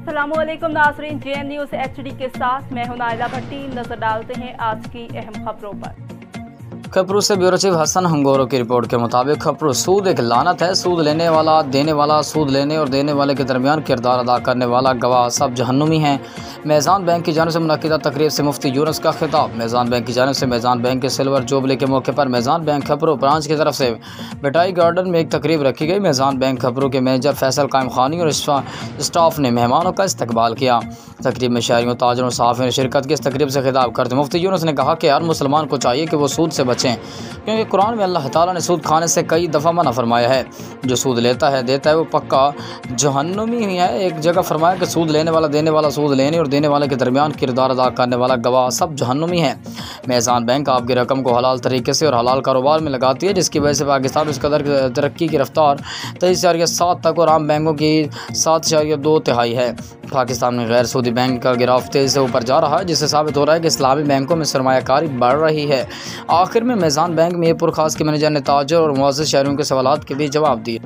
अस्सलामुअलैकुम नाज़रीन, JN news HD के साथ मैं हूं नाइला भट्टी। नजर डालते हैं आज की अहम खबरों पर। खपरू से ब्यूरो चीफ हसन हंगोरो की रिपोर्ट के मुताबिक खपरू सूद एक लानत है। सूद लेने वाला, देने वाला, सूद लेने और देने वाले के दरमियान किरदार अदा करने वाला गवाह सब जहन्नुमी हैं। मेज़ान बैंक की जानिब से मुनक़िदा तकरीब से मुफ्ती यूनुस का खिताब। मेज़ान बैंक की जानिब से मेज़ान बैंक के सिल्वर जुबली के मौके पर मेज़ान बैंक खपरू ब्रांच की तरफ से मिठाई गार्डन में एक तकरीब रखी गई। मेज़ान बैंक खपरू के मैनेजर फैसल कायम खानी और स्टाफ ने मेहमानों का इस्तकबाल किया। तकरीब में शहरियों, ताजरों और सहाफ़ियों ने शिरकत की। इस तकरीब से खिताब करते मुफ्ती यूनुस ने कहा कि हर मुसलमान को चाहिए कि वो सूद से बचें, क्योंकि कुरान में अल्लाह ताला ने सूद खाने से कई दफ़ा मना फरमाया है। जो सूद लेता है, देता है, वो पक्का जहन्नुमी ही है। एक जगह फरमाया कि सूद लेने वाला, देने वाला, सूद लेने और देने वाले के दरमियान किरदार अदा करने वाला गवाह सब जहन्नुमी है। मेज़ान बैंक आपकी रकम को हलाल तरीके से और हलाल कारोबार में लगाती है, जिसकी वजह से पाकिस्तान में इस कदर तरक्की की रफ्तार 23.7 तक और आम बैंकों की 7.2 है। पाकिस्तान में गैर सूदी बैंक का गिराव तेज़ी से ऊपर जा रहा है, जिससे साबित हो रहा है कि इस्लामी बैंकों में सरमायाकारी बढ़ रही है। आखिर में मेज़ान बैंक में पुरखास के मैनेजर ने ताजर और मुअज़्ज़िज़ शहरियों के सवालात के भी जवाब दिए।